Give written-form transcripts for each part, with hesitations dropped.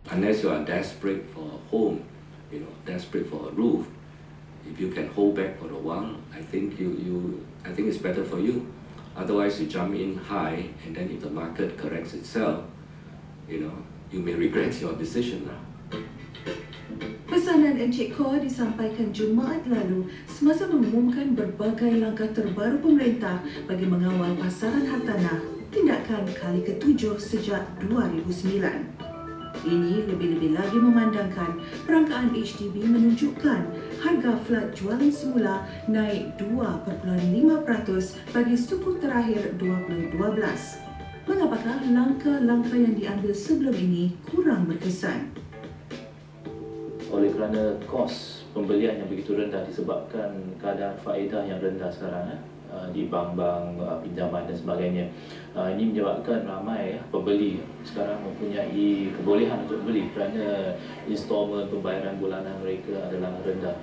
Unless you are desperate for a home, desperate for a roof, if you can hold back for a while, I think I think it's better for you. Otherwise, you jump in high, and then if the market corrects itself, you may regret your decision now. Pesanan Encik Khor disampaikan Jumaat lalu semasa mengumumkan berbagai langkah terbaru pemerintah bagi mengawal pasaran hartanah, tindakan kali ke-7 sejak 2009. Ini lebih-lebih lagi memandangkan perangkaan HDB menunjukkan harga flat jualan semula naik 2.5% bagi suku terakhir 2012. Mengapakah langkah-langkah yang diambil sebelum ini kurang berkesan? Oleh kerana kos pembelian yang begitu rendah disebabkan kadar faedah yang rendah sekarang di bank-bank pinjaman dan sebagainya. Ini menyebabkan ramai pembeli sekarang mempunyai kebolehan untuk beli kerana installment pembayaran bulanan mereka adalah rendah.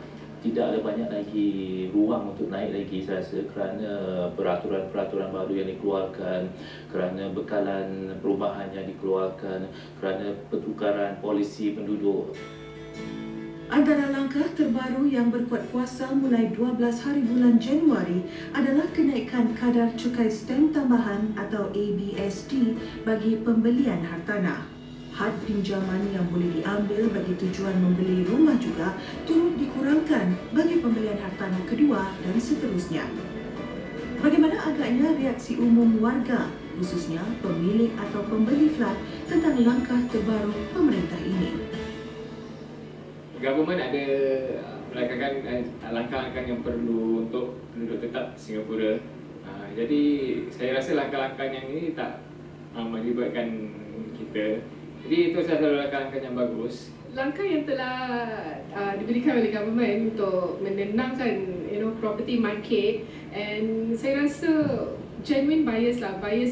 Tidak ada banyak lagi ruang untuk naik lagi saya rasa kerana peraturan-peraturan baru yang dikeluarkan, kerana bekalan perubahan yang dikeluarkan, kerana pertukaran polisi penduduk. Antara langkah terbaru yang berkuat kuasa mulai 12 hari bulan Januari adalah kenaikan kadar cukai stem tambahan atau ABSD bagi pembelian hartanah. Had pinjaman yang boleh diambil bagi tujuan membeli rumah juga turut dikurangkan bagi pembelian hartanah kedua dan seterusnya. Bagaimana agaknya reaksi umum warga, khususnya pemilik atau pembeli flat tentang langkah terbaru pemerintah ini? Government ada melakukan langkah-langkah yang perlu untuk penduduk tetap Singapura. Jadi saya rasa langkah-langkah yang ini tak melibatkan kita. Jadi itu salah satu langkah-langkah yang bagus. Langkah yang telah diberikan oleh government untuk menenangkan property market, and saya rasa genuine buyers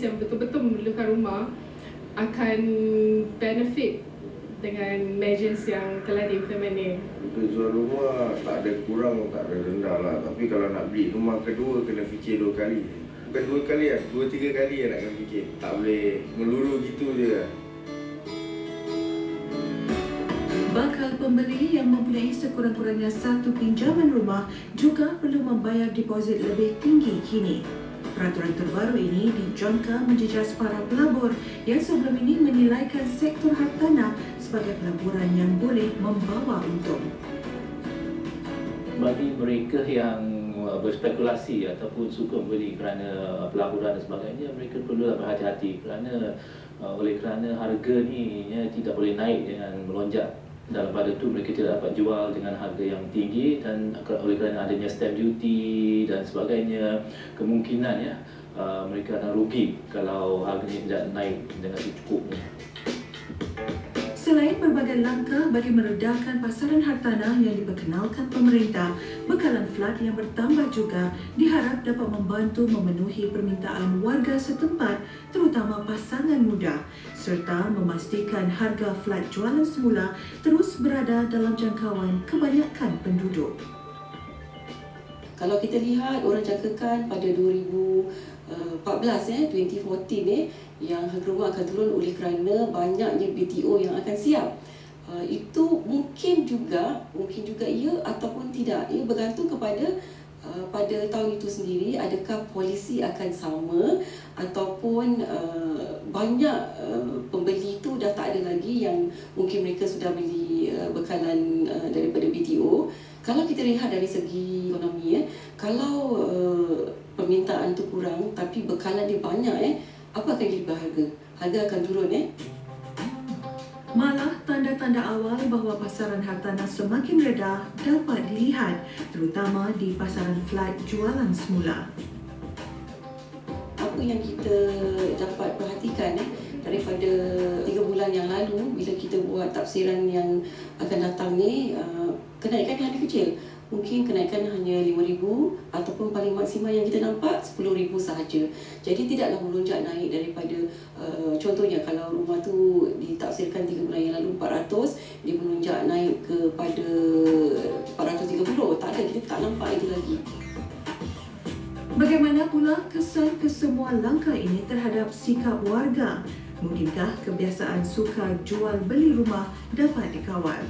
yang betul-betul memerlukan rumah akan benefit dengan measures yang telah diimplement ni. Untuk jual rumah tak ada kurang, tak ada rendah lah. Tapi kalau nak beli rumah kedua kena fikir 2 kali. Bukan 2 kali lah, 2-3 kali nak kena fikir. Tak boleh melulu gitu je lah. Bakal pembeli yang mempunyai sekurang-kurangnya satu pinjaman rumah juga perlu membayar deposit lebih tinggi kini. Peraturan terbaru ini dijangka menjejas para pelabur yang sebelum ini menilaikan sektor hartanah sebagai pelaburan yang boleh membawa untung. Bagi mereka yang berspekulasi ataupun suka membeli kerana pelaburan dan sebagainya, mereka perlu berhati-hati kerana oleh kerana harga ni tidak boleh naik dengan melonjak. Dalam pada itu mereka tidak dapat jual dengan harga yang tinggi, dan oleh kerana adanya stamp duty dan sebagainya, kemungkinan mereka akan rugi kalau harganya tidak naik dengan secukupnya. Selain berbagai langkah bagi meredahkan pasaran hartanah yang diperkenalkan pemerintah, bekalan flat yang bertambah juga diharap dapat membantu memenuhi permintaan warga setempat, terutama pasangan muda, serta memastikan harga flat jualan semula terus berada dalam jangkauan kebanyakan penduduk. Kalau kita lihat, orang jangkakan pada 2014, 2014 yang harga rumah akan turun oleh kerana banyaknya BTO yang akan siap. Itu mungkin juga ya ataupun tidak. Ia bergantung kepada pada tahun itu sendiri, adakah polisi akan sama ataupun banyak pembeli itu dah tak ada lagi yang mungkin mereka sudah beli bekalan daripada BTO. Kalau kita lihat dari segi ekonomi, kalau permintaan tu kurang tapi bekalan dia banyak, apa akan jadi harga? Harga akan turun. Malah tanda-tanda awal bahawa pasaran hartanah semakin redah dapat dilihat, terutama di pasaran flat jualan semula. Apa yang kita dapat perhatikan daripada 3 bulan yang lalu bila kita buat tafsiran yang akan datang ni, kenaikan hanya kecil. Mungkin kenaikan hanya RM5,000 ataupun paling maksimal yang kita nampak RM10,000 sahaja. Jadi tidaklah melonjak naik daripada contohnya kalau rumah tu ditafsirkan 3 bulan yang lalu 400, dia melonjak naik kepada 430. Tak ada, kita tak nampak itu lagi. Bagaimana pula kesan kesemua langkah ini terhadap sikap warga? Mungkinkah kebiasaan sukar jual beli rumah dapat dikawal?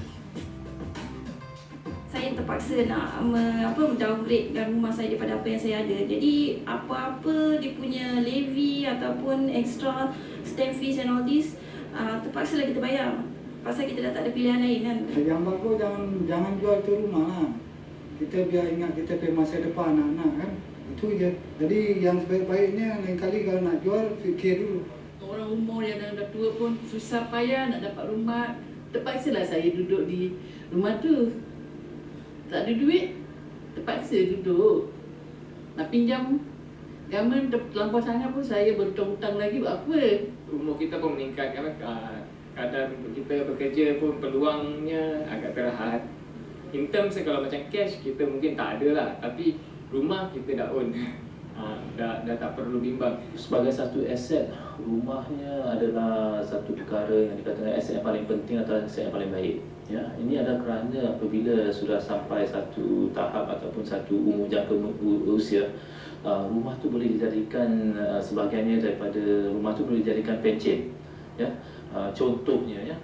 Saya terpaksa nak downgrade rumah saya daripada apa yang saya ada. Jadi apa-apa dia punya levy ataupun extra stamp fees and all this, terpaksa lah kita bayar. Pasal kita dah tak ada pilihan lain kan. Yang bagus jangan jual tu rumah lah. Kita biar ingat kita ke masa depan anak-anak kan. Itu je. Jadi yang sebaik-baiknya lain kali kalau nak jual fikir dulu. Orang umur yang dah tua pun susah payah nak dapat rumah. Terpaksalah saya duduk di rumah tu. Tak ada duit, terpaksa duduk. Nak pinjam government terlampau sangat pun saya berhutang-hutang lagi buat apa? Umur kita pun meningkat kan, kadang kita bekerja pun peluangnya agak terhad. In terms kalau macam cash kita mungkin tak ada lah, tapi rumah kita dah own. Dah tak perlu bimbang. Sebagai satu aset, rumahnya adalah satu perkara yang dikatakan aset yang paling penting atau aset yang paling baik. Ya, ini adalah kerana apabila sudah sampai satu tahap ataupun satu umur jangka usia, rumah tu boleh dijadikan sebahagiannya daripada rumah tu boleh dijadikan pencen. Ya, contohnya ya,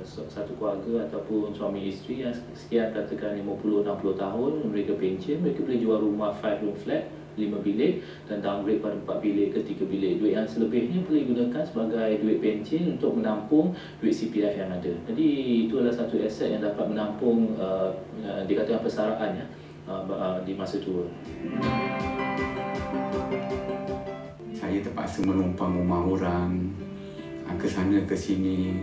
satu keluarga ataupun suami isteri yang sekian katakan 50-60 tahun, mereka pencen, mereka boleh jual rumah 5 room flat 5 bilik dan downgrade pada 4 bilik ke 3 bilik. Duit yang selebihnya boleh digunakan sebagai duit pencen untuk menampung duit CPF yang ada. Jadi itu adalah satu aset yang dapat menampung dikatakan persaraan ya, di masa tua. Saya terpaksa menumpang rumah orang, ke sana ke sini.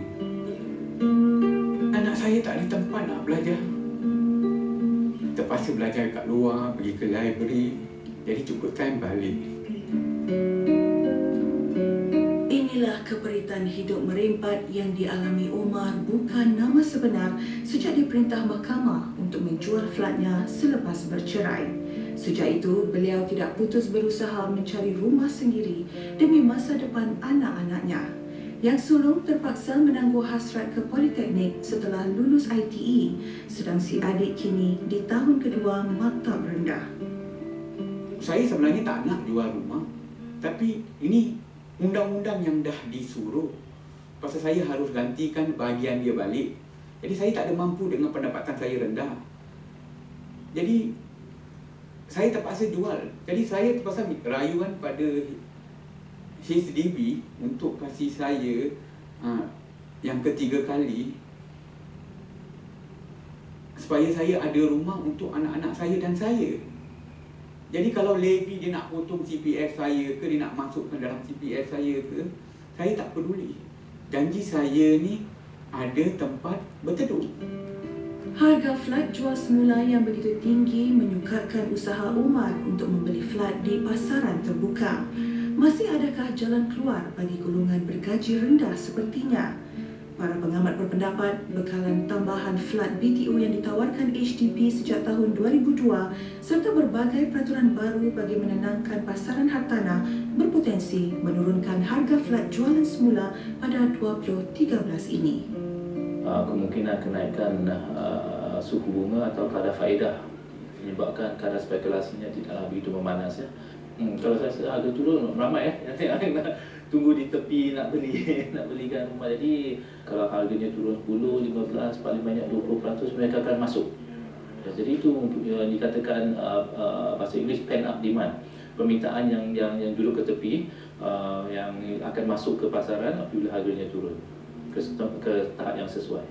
Anak saya tak ada tempat nak belajar. Terpaksa belajar kat luar, pergi ke library. Jadi cukup time balik. Inilah keperitan hidup merempat yang dialami Omar bukan nama sebenar sejak diperintah mahkamah untuk menjual flatnya selepas bercerai. Sejak itu, beliau tidak putus berusaha mencari rumah sendiri demi masa depan anak-anaknya. Yang sulung terpaksa menangguh hasrat ke Politeknik setelah lulus ITE, sedang si adik kini di tahun kedua maktab rendah. Saya sebenarnya tak nak jual rumah, tapi ini undang-undang yang dah disuruh. Pasal saya harus gantikan bahagian dia balik. Jadi saya tak ada mampu dengan pendapatan saya rendah. Jadi saya terpaksa jual. Jadi saya terpaksa rayuan pada HDB untuk kasih saya yang ketiga kali supaya saya ada rumah untuk anak-anak saya dan saya. Jadi kalau levy dia nak potong CPF saya ke, dia nak masukkan dalam CPF saya ke, saya tak peduli. Janji saya ni ada tempat berteduh. Harga flat jual semula yang begitu tinggi menyukarkan usaha Omar untuk membeli flat di pasaran terbuka. Masih adakah jalan keluar bagi golongan bergaji rendah sepertinya? Para pengamat berpendapat bekalan tambahan flat BTO yang ditawarkan HDB sejak tahun 2002 serta berbagai peraturan baru bagi menenangkan pasaran hartanah berpotensi menurunkan harga flat jualan semula pada 2013 ini. Kemungkinan kenaikan suku bunga atau kadar faedah menyebabkan kadar spekulasinya tidak begitu memanas ya. Kalau saya rasa harga turun ramai ya, yang tunggu di tepi nak belikan rumah. Jadi kalau harganya turun 10, 15, paling banyak 20%, mereka akan masuk. Jadi itu dikatakan bahasa Inggeris pent up demand, permintaan yang duduk ke tepi yang akan masuk ke pasaran apabila harganya turun ke tahap yang sesuai.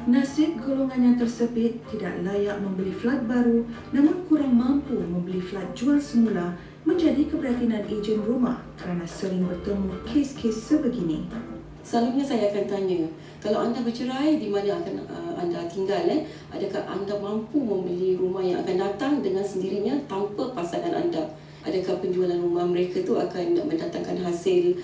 Nasib golongan yang tersepit tidak layak membeli flat baru namun kurang mampu membeli flat jual semula menjadi keprihatinan ejen rumah kerana sering bertemu kes-kes sebegini. Selalunya saya akan tanya, kalau anda bercerai, di mana akan anda tinggal? Adakah anda mampu membeli rumah yang akan datang dengan sendirinya tanpa pasangan anda? Adakah penjualan rumah mereka tu akan mendatangkan hasil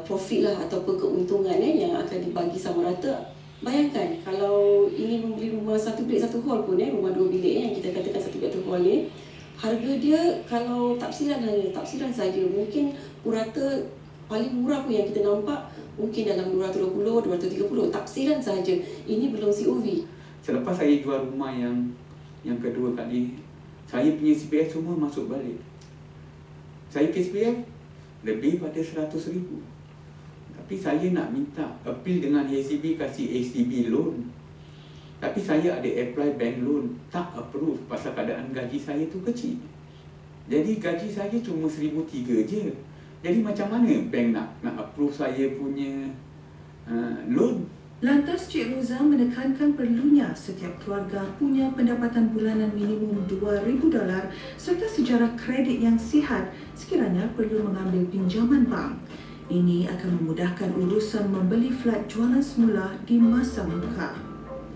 profit lah ataupun keuntungan yang akan dibagi sama rata? Bayangkan kalau ingin membeli rumah 1 bilik 1 hall pun rumah 2 bilik yang kita katakan 1 bilik 1 hall ni, harga dia kalau tapsiran saja mungkin purata paling murah pun yang kita nampak mungkin dalam 220, 230 tapsiran saja. Ini belum COV. Selepas saya jual rumah yang kedua kali, saya punya CPF semua masuk balik. Saya ke CPF lebih pada 100,000. Tapi saya nak minta appeal dengan HCB kasih HDB loan. Tapi saya ada apply bank loan, tak approve pasal keadaan gaji saya tu kecil. Jadi gaji saya cuma 1,300 je. Jadi macam mana bank nak approve saya punya loan? Lantas Cik Roza menekankan perlunya setiap keluarga punya pendapatan bulanan minimum $2,000 serta sejarah kredit yang sihat sekiranya perlu mengambil pinjaman bank. Ini akan memudahkan urusan membeli flat jualan semula di masa muka.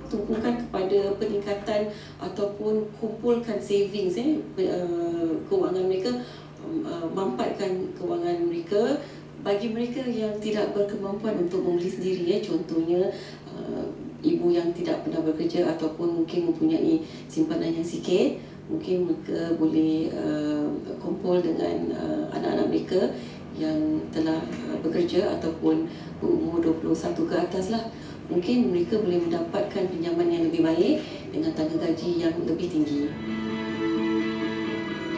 Tumpukan kepada peningkatan ataupun kumpulkan savings, kewangan mereka, mampatkan kewangan mereka. Bagi mereka yang tidak berkemampuan untuk membeli sendiri, contohnya ibu yang tidak pernah bekerja ataupun mungkin mempunyai simpanan yang sikit, mungkin mereka boleh kumpul dengan anak-anak mereka yang telah bekerja ataupun berumur 21 ke atas lah. Mungkin mereka boleh mendapatkan pinjaman yang lebih baik dengan tangga gaji yang lebih tinggi.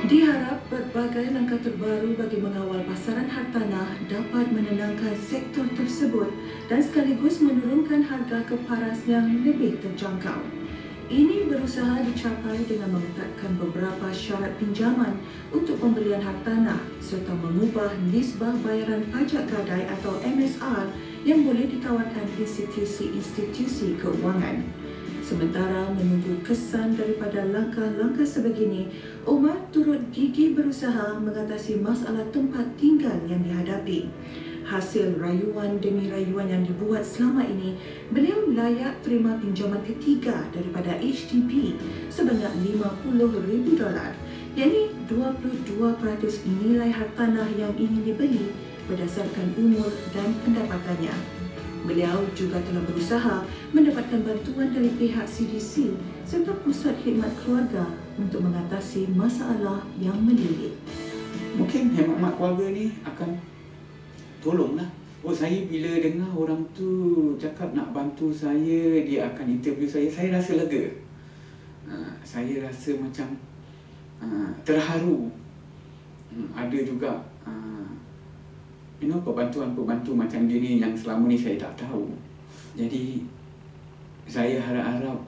Diharap berbagai langkah terbaru bagi mengawal pasaran hartanah dapat menenangkan sektor tersebut dan sekaligus menurunkan harga keparas yang lebih terjangkau. Ini berusaha dicapai dengan mengetatkan beberapa syarat pinjaman untuk pembelian hartanah serta mengubah nisbah bayaran pajak gadai atau MSR yang boleh ditawarkan institusi-institusi keuangan. Sementara menunggu kesan daripada langkah-langkah sebegini, Omar turut gigih berusaha mengatasi masalah tempat tinggal yang dihadapi. Hasil rayuan demi rayuan yang dibuat selama ini, beliau layak terima pinjaman ketiga daripada HDB sebanyak $50,000, yakni 22% nilai hartanah yang ingin dibeli berdasarkan umur dan pendapatannya. Beliau juga telah berusaha mendapatkan bantuan dari pihak CDC serta Pusat Khidmat Keluarga untuk mengatasi masalah yang melilit. Mungkin hemat mak keluarga ni akan tolonglah. Saya bila dengar orang tu cakap nak bantu saya, dia akan interview saya rasa lega. Saya rasa macam terharu. Ada juga pembantu macam dia ni yang selama ni saya tak tahu. Jadi saya harap-harap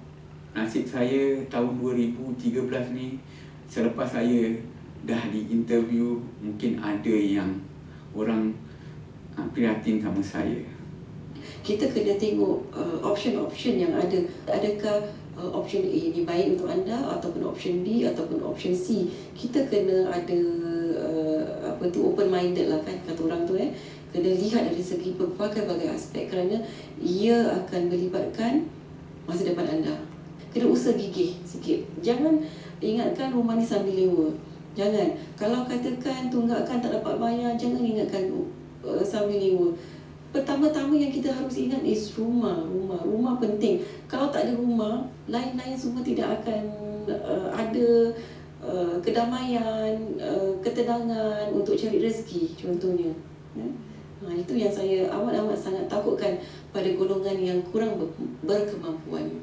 nasib saya tahun 2013 ni, selepas saya dah di-interview, mungkin ada yang orang prihatin sama saya. Kita kena tengok option-option yang ada. Adakah option A ni baik untuk anda, ataupun option B ataupun option C. Kita kena ada open-minded lah kan, kata orang tu kena lihat dari segi berbagai-bagai aspek kerana ia akan melibatkan masa depan anda. Kena usaha gigih sikit. Jangan ingatkan rumah ni sambil lewa. Jangan. Kalau katakan tunggakan tak dapat bayar, jangan ingatkan sambil lewa. Pertama-tama yang kita harus ingat is rumah. Rumah penting. Kalau tak ada rumah, lain-lain semua tidak akan ada kedamaian, ketenangan untuk cari rezeki contohnya. Itu yang saya amat-amat sangat takutkan pada golongan yang kurang berkemampuan.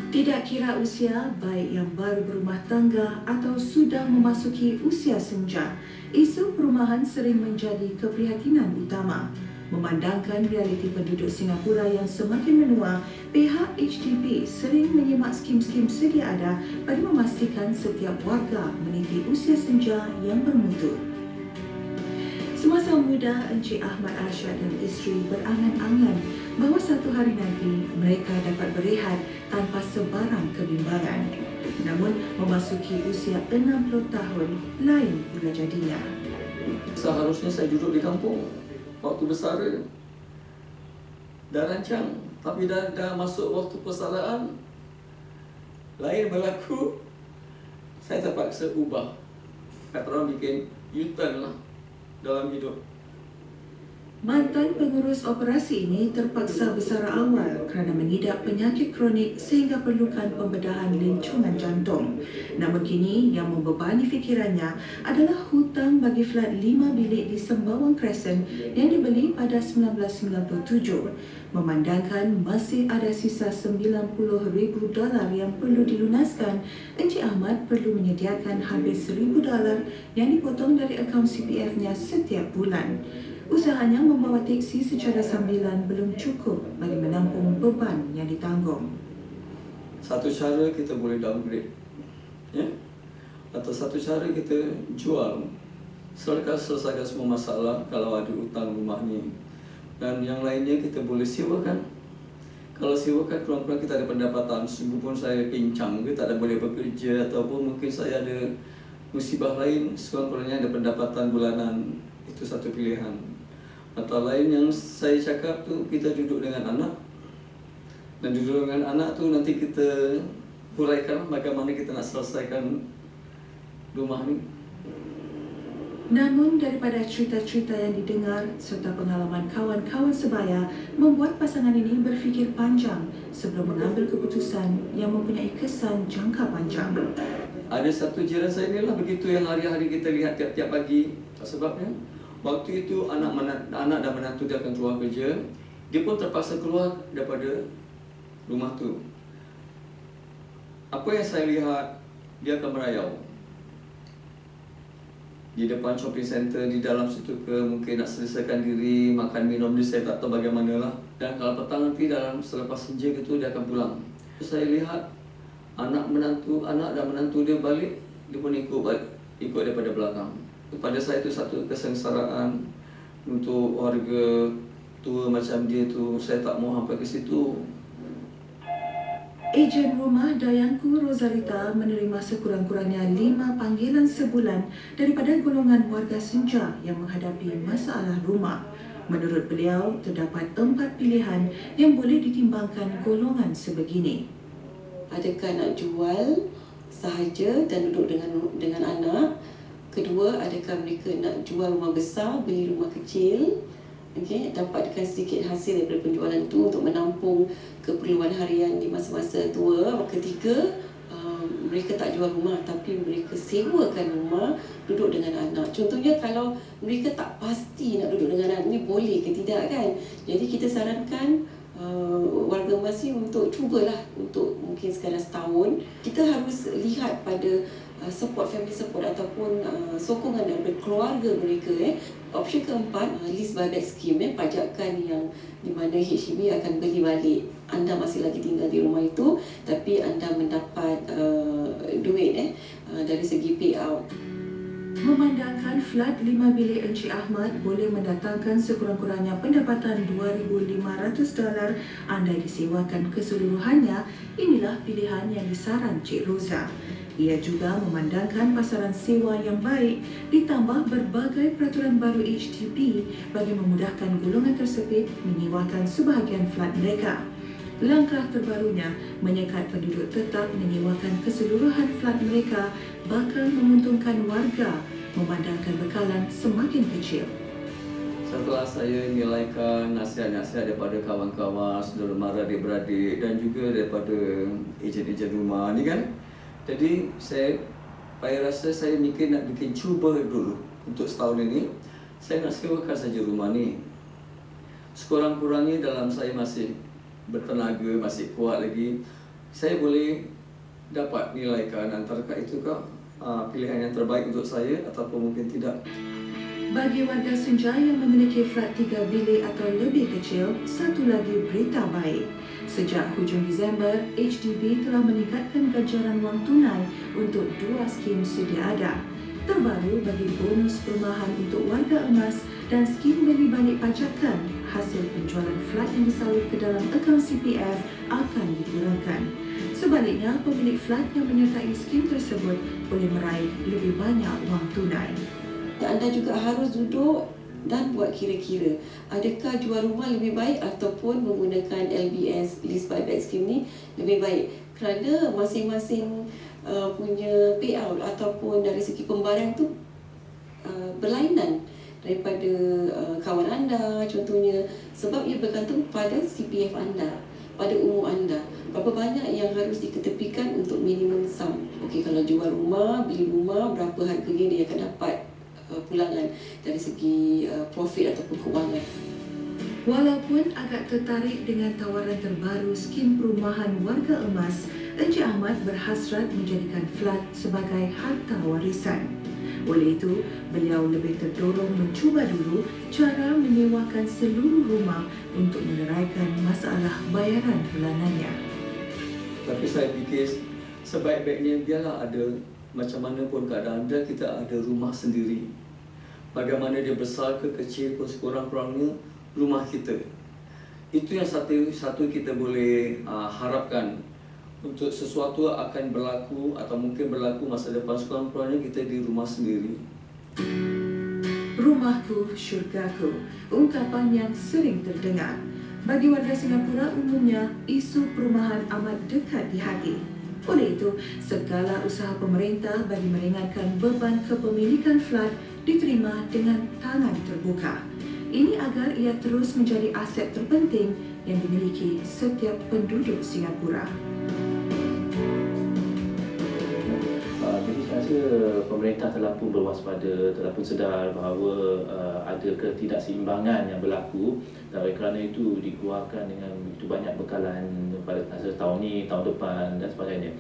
Tidak kira usia, baik yang baru berumah tangga atau sudah memasuki usia senja, isu perumahan sering menjadi keprihatinan utama. Memandangkan realiti penduduk Singapura yang semakin menua, pihak HDB sering menyemak skim-skim sedia ada bagi memastikan setiap warga meniti usia senja yang bermutu. Semasa muda, Encik Ahmad Arsyad dan isteri berangan-angan bahawa satu hari nanti mereka dapat berehat tanpa sebarang kebimbangan. Namun, memasuki usia 60 tahun, lain pula jadinya. Seharusnya saya duduk di kampung waktu bersara, dah rancang, tapi dah masuk waktu persaraan, lain berlaku. Saya terpaksa ubah. Kata orang bikin U-turn lah dalam hidup. Mantan pengurus operasi ini terpaksa bersara awal kerana mengidap penyakit kronik sehingga perlukan pembedahan lincongan jantung. Namun kini yang membebani fikirannya adalah hutang bagi flat 5 bilik di Sembawang Crescent yang dibeli pada 1997. Memandangkan masih ada sisa $90,000 yang perlu dilunaskan, Encik Ahmad perlu menyediakan habis $1,000 yang dipotong dari akaun CPF-nya setiap bulan. Usahanya membawa teksi secara sambilan belum cukup bagi menampung beban yang ditanggung. Satu cara kita boleh downgrade, ya? Atau satu cara kita jual, selesaikan semua masalah kalau ada hutang rumah ni. Dan yang lainnya kita boleh sewakan. Kalau sewakan, kurang-kurang kita ada pendapatan. Sungguh pun saya pincang ke tak ada boleh bekerja, ataupun mungkin saya ada musibah lain, sekurang-kurangnya ada pendapatan bulanan. Itu satu pilihan. Atau lain yang saya cakap tu, kita duduk dengan anak. Dan duduk dengan anak tu nanti kita huraikan bagaimana kita nak selesaikan rumah ni. Namun daripada cerita-cerita yang didengar serta pengalaman kawan-kawan sebaya membuat pasangan ini berfikir panjang sebelum mengambil keputusan yang mempunyai kesan jangka panjang. Ada satu jiran saya ni lah begitu yang hari-hari kita lihat tiap-tiap pagi. Sebabnya waktu itu anak dan menantu dia akan keluar kerja, dia pun terpaksa keluar daripada rumah tu. Apa yang saya lihat, dia akan merayau di depan shopping center, di dalam situ ke mungkin nak selesaikan diri, makan minum dia, saya tak tahu bagaimanalah. Dan kalau petang nanti selepas senja gitu dia akan pulang. Saya lihat anak dan menantu dia balik, dia pun ikut daripada belakang. Pada saya itu satu kesengsaraan untuk warga tua macam dia tu, saya tak mau sampai ke situ. Ejen rumah Dayangku Rosalita menerima sekurang-kurangnya 5 panggilan sebulan daripada golongan warga senja yang menghadapi masalah rumah. Menurut beliau, terdapat 4 pilihan yang boleh ditimbangkan golongan sebegini. Adakah nak jual sahaja dan duduk dengan anak? Kedua, adakah mereka nak jual rumah besar, beli rumah kecil, dapatkan sedikit hasil daripada penjualan itu untuk menampung keperluan harian di masa-masa tua. Ketiga, mereka tak jual rumah tapi mereka sewakan rumah, duduk dengan anak. Contohnya kalau mereka tak pasti nak duduk dengan anak ni boleh ke tidak kan. Jadi kita sarankan warga masih untuk cubalah untuk mungkin sekadar setahun. Kita harus lihat pada family support ataupun sokongan daripada keluarga mereka. Opsi keempat, lease buyback scheme, pajakan yang di mana HDB akan beli balik. Anda masih lagi tinggal di rumah itu tapi anda mendapat duit dari segi payout. Memandangkan flat 5 bilik Encik Ahmad boleh mendatangkan sekurang-kurangnya pendapatan $2,500 andai disewakan keseluruhannya, inilah pilihan yang disaran Cik Roza. Ia juga memandangkan pasaran sewa yang baik ditambah berbagai peraturan baru HDB bagi memudahkan golongan tersebut menyewakan sebahagian flat mereka. Langkah terbarunya menyekat penduduk tetap menyewakan keseluruhan flat mereka bakal menguntungkan warga memandangkan bekalan semakin kecil. Setelah saya nilaikan nasihat-nasihat daripada kawan-kawan, saudara mara, adik-beradik dan juga daripada ejen-ejen rumah ni kan, jadi saya rasa saya nak bikin cuba dulu untuk setahun ini. Saya nak sewakan saja rumah ni. Sekurang-kurangnya dalam saya masih bertenaga, masih kuat lagi, saya boleh dapat nilaikan antarkah itukah pilihan yang terbaik untuk saya ataupun mungkin tidak. Bagi warga senja yang memiliki flat 3 bilik atau lebih kecil, satu lagi berita baik. Sejak hujung Disember, HDB telah meningkatkan ganjaran wang tunai untuk 2 skim sedia ada. Terbaru bagi bonus perumahan untuk warga emas dan skim beli balik pajakan, hasil penjualan flat yang disalur ke dalam akaun CPF akan dikurangkan. Sebaliknya, pemilik flat yang menyertai skim tersebut boleh meraih lebih banyak wang tunai. Anda juga harus duduk dan buat kira-kira adakah jual rumah lebih baik ataupun menggunakan LBS, lease buyback scheme ni lebih baik, kerana masing-masing punya payout ataupun dari segi pembayaran tu berlainan. daripada kawan anda contohnya, sebab ia bergantung pada CPF anda, pada umur anda. Berapa banyak yang harus diketepikan untuk minimum sum. Okey, kalau jual rumah, beli rumah, berapa harganya dia akan dapat pulangan dari segi profit ataupun kewangan. Walaupun agak tertarik dengan tawaran terbaru skim perumahan warga emas, Encik Ahmad berhasrat menjadikan flat sebagai harta warisan. Oleh itu, beliau lebih terdorong mencuba dulu cara menyewakan seluruh rumah untuk meneraikan masalah bayaran bulanannya. Tapi saya fikir sebaik-baiknya biarlah ada macam mana pun keadaan dia, kita ada rumah sendiri. Bagaimana dia besar ke kecil pun sekurang-kurangnya rumah kita. Itu yang satu kita boleh harapkan. Untuk sesuatu akan berlaku atau mungkin berlaku masa depan, sekurang-kurangnya kita di rumah sendiri. Rumahku, syurgaku, ungkapan yang sering terdengar. Bagi warga Singapura umumnya, isu perumahan amat dekat di hati. Oleh itu, segala usaha pemerintah bagi meringankan beban kepemilikan flat diterima dengan tangan terbuka. Ini agar ia terus menjadi aset terpenting yang dimiliki setiap penduduk Singapura. Jadi saya rasa pemerintah telah pun berwaspada, telah pun sedar bahawa ada ketidakseimbangan yang berlaku, dan oleh kerana itu dikeluarkan dengan begitu banyak bekalan pada tahun ini, tahun depan dan sebagainya.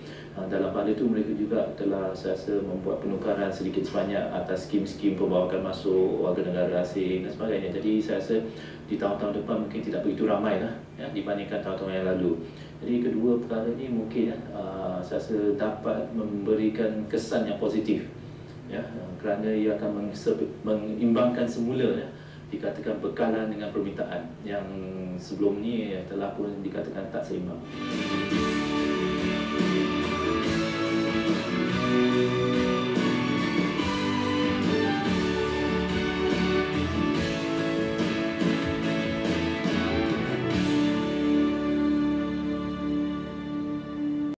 Dalam hal itu mereka juga telah saya rasa membuat penukaran sedikit sebanyak atas skim-skim pembawakan masuk warga negara asing dan sebagainya. Jadi saya rasa di tahun-tahun depan mungkin tidak begitu ramai lah ya, dibandingkan tahun-tahun yang lalu. Jadi kedua perkara ini mungkin saya rasa dapat memberikan kesan yang positif ya, kerana ia akan mengimbangkan semula ya, dikatakan bekalan dengan permintaan yang sebelum ni telah pun dikatakan tak seimbang.